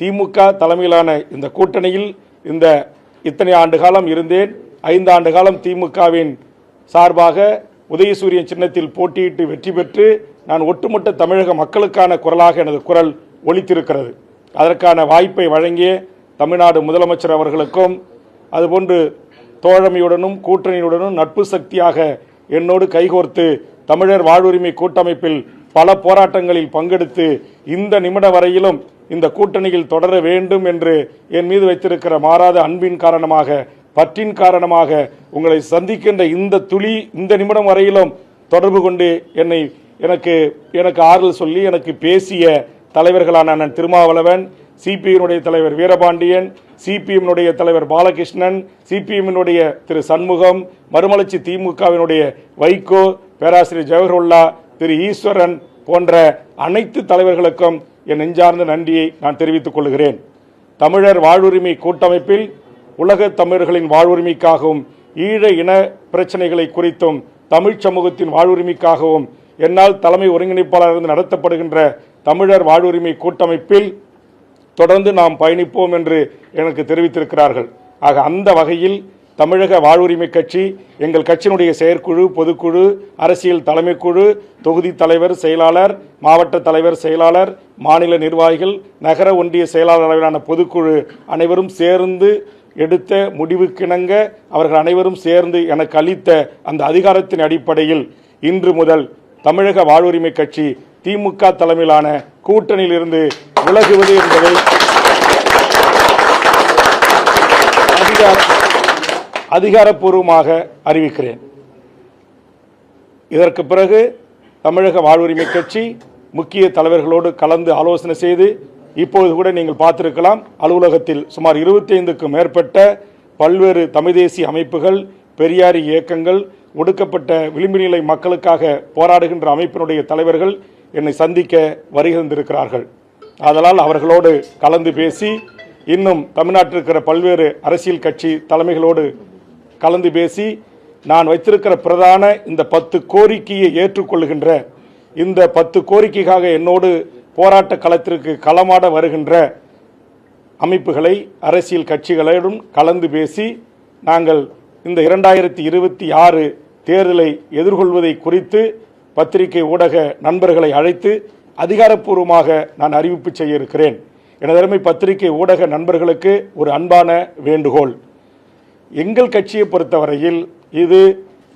திமுக தலைமையிலான இந்த கூட்டணியில் இத்தனை ஆண்டு காலம் இருந்தேன். 5 ஆண்டு காலம் திமுகவின் சார்பாக உதயசூரியன் சின்னத்தில் போட்டியிட்டு வெற்றி பெற்று நான் ஒட்டுமொத்த தமிழக மக்களுக்கான குரலாக எனது குரல் ஒலித்திருக்கிறது. அதற்கான வாய்ப்பை வழங்கிய தமிழ்நாடு முதலமைச்சர் அவர்களுக்கும், அதுபோன்று தோழமையுடனும் கூட்டணியுடனும் நட்பு சக்தியாக என்னோடு கைகோர்த்து தமிழர் வாழ்வுரிமை கூட்டமைப்பில் பல போராட்டங்களில் பங்கெடுத்து இந்த நிமிடம் வரையிலும் இந்த கூட்டணியில் தொடர வேண்டும் என்று என் மீது வைத்திருக்கிற மாறாத அன்பின் காரணமாக, பற்றின் காரணமாக உங்களை சந்திக்கின்ற இந்த நிமிடம் வரையிலும் தொடர்பு கொண்டு எனக்கு ஆறுதல் சொல்லி எனக்கு பேசிய தலைவர்களான அண்ணன் திருமாவளவன், சிபிஎம்னுடைய தலைவர் வீரபாண்டியன், சிபிஎம்னுடைய தலைவர் பாலகிருஷ்ணன், சிபிஎம்னுடைய திரு சண்முகம், மறுமலர்ச்சி திமுகவினுடைய வைகோ, பேராசிரியர் ஜவஹர்லா, திரு ஈஸ்வரன் போன்ற அனைத்து தலைவர்களுக்கும் என் நெஞ்சார்ந்த நன்றியை நான் தெரிவித்துக் கொள்கிறேன். தமிழர் வாழ்வுரிமை கூட்டமைப்பில் உலக தமிழர்களின் வாழ்வுரிமைக்காகவும் ஈழ இன பிரச்சனைகளை குறித்தும் தமிழ் சமூகத்தின் வாழ்வுரிமைக்காகவும் என்னால் தலைமை ஒருங்கிணைப்பாளர் நடத்தப்படுகின்ற தமிழர் வாழ்வுரிமை கூட்டமைப்பில் தொடர்ந்து நாம் பயணிப்போம் என்று எனக்கு தெரிவித்திருக்கிறார்கள். ஆக அந்த வகையில் தமிழக வாழ்வுரிமை கட்சி, எங்கள் கட்சியினுடைய செயற்குழு, பொதுக்குழு, அரசியல் தலைமைக்குழு, தொகுதி தலைவர், செயலாளர், மாவட்ட தலைவர், செயலாளர், மாநில நிர்வாகிகள், நகர ஒன்றிய செயலாளர் அளவிலான பொதுக்குழு அனைவரும் சேர்ந்து எடுத்த முடிவுக்கிணங்க அவர்கள் அனைவரும் சேர்ந்து எனக்கு அளித்த அந்த அதிகாரத்தின் அடிப்படையில் இன்று முதல் தமிழக வாழ்வுரிமை கட்சி திமுக தலைமையிலான கூட்டணியில் இருந்து விலகுவது என்பதை அதிகாரப்பூர்வமாக அறிவிக்கிறேன். இதற்கு பிறகு தமிழக வாழ்வுரிமை கட்சி முக்கிய தலைவர்களோடு கலந்து ஆலோசனை செய்து, இப்போது கூட நீங்கள் பார்த்திருக்கலாம், அலுவலகத்தில் சுமார் 25க்கும் மேற்பட்ட பல்வேறு தமிழ் தேசிய அமைப்புகள், பெரியாரி இயக்கங்கள், ஒடுக்கப்பட்ட விளிம்பு நிலை மக்களுக்காக போராடுகின்ற அமைப்பினுடைய தலைவர்கள் என்னை சந்திக்க வருகை தந்திருக்கிறார்கள். ஆதலால் அவர்களோடு கலந்து பேசி, இன்னும் தமிழ்நாட்டில் இருக்கிற பல்வேறு அரசியல் கட்சி தலைமைகளோடு கலந்து பேசி, நான் வைத்திருக்கிற பிரதான இந்த 10 கோரிக்கையை ஏற்றுக்கொள்கின்ற, இந்த 10 கோரிக்கைக்காக என்னோடு போராட்ட களத்திற்கு களமாட வருகின்ற அமைப்புகளை, அரசியல் கட்சிகளோடும் கலந்து பேசி, நாங்கள் இந்த 2026 தேர்தலை எதிர்கொள்வதை குறித்து பத்திரிகை ஊடக நண்பர்களை அழைத்து அதிகாரப்பூர்வமாக நான் அறிவிப்பு செய்ய இருக்கிறேன். எனதருமை பத்திரிகை ஊடக நண்பர்களுக்கு ஒரு அன்பான வேண்டுகோள். எங்கள் கட்சியை பொறுத்தவரையில் இது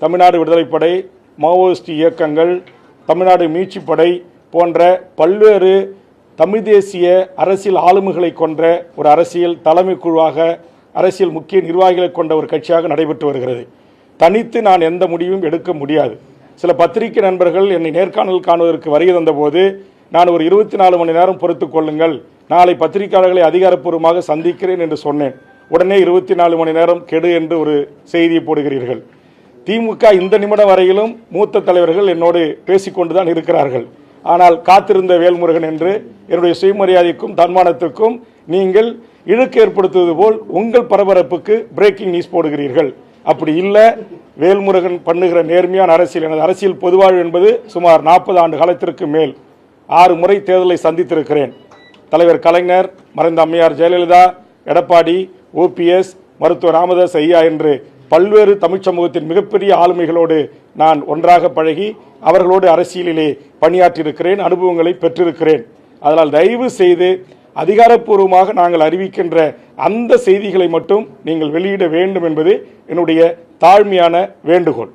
தமிழ்நாடு விடுதலைப்படை, மாவோயிஸ்ட் இயக்கங்கள், தமிழ்நாடு மீட்சிப்படை போன்ற பல்வேறு தமிழ் தேசிய அரசியல் ஆளுமைகளை கொண்ட ஒரு அரசியல் தலைமை குழுவாக, அரசியல் முக்கிய நிர்வாகிகளை கொண்ட ஒரு கட்சியாக நடைபெற்று வருகிறது. தனித்து நான் எந்த முடிவும் எடுக்க முடியாது. சில பத்திரிகை நண்பர்கள் என்னை நேர்காணல் காணுவதற்கு வருகை தந்தபோது, நான் ஒரு 24 மணி நேரம் பொறுத்துக் கொள்ளுங்கள், நாளை பத்திரிகையாளர்களை அதிகாரப்பூர்வமாக சந்திக்கிறேன் என்று சொன்னேன். உடனே 24 மணி நேரம் கெடு என்று ஒரு செய்தியை போடுகிறீர்கள். திமுக இந்த நிமிடம் வரையிலும் மூத்த தலைவர்கள் என்னோடு பேசிக்கொண்டுதான் இருக்கிறார்கள். ஆனால் காத்திருந்த வேல்முருகன் என்று என்னுடைய சுயமரியாதைக்கும் தன்மானத்துக்கும் நீங்கள் இழுக்கு ஏற்படுத்துவது போல் உங்கள் பரபரப்புக்கு பிரேக்கிங் நியூஸ் போடுகிறீர்கள். அப்படி இல்லை, வேல்முருகன் பண்ணுகிற நேர்மையான அரசியல், எனது அரசியல் பொதுவாழ்வு என்பது சுமார் 40 ஆண்டு காலத்திற்கு மேல் 6 முறை தேர்தலை சந்தித்திருக்கிறேன். தலைவர் கலைஞர், மறைந்த அம்மையார் ஜெயலலிதா, எடப்பாடி, OPS, மருத்துவர் ராமதாஸ் ஐயா என்று பல்வேறு தமிழ் சமூகத்தின் மிகப்பெரிய ஆளுமைகளோடு நான் ஒன்றாக பழகி அவர்களோடு அரசியலிலே பணியாற்றியிருக்கிறேன், அனுபவங்களை பெற்றிருக்கிறேன். அதனால் தயவு செய்து அதிகாரப்பூர்வமாக நாங்கள் அறிவிக்கின்ற அந்த செய்திகளை மட்டும் நீங்கள் வெளியிட வேண்டும் என்பது என்னுடைய தாழ்மையான வேண்டுகோள்.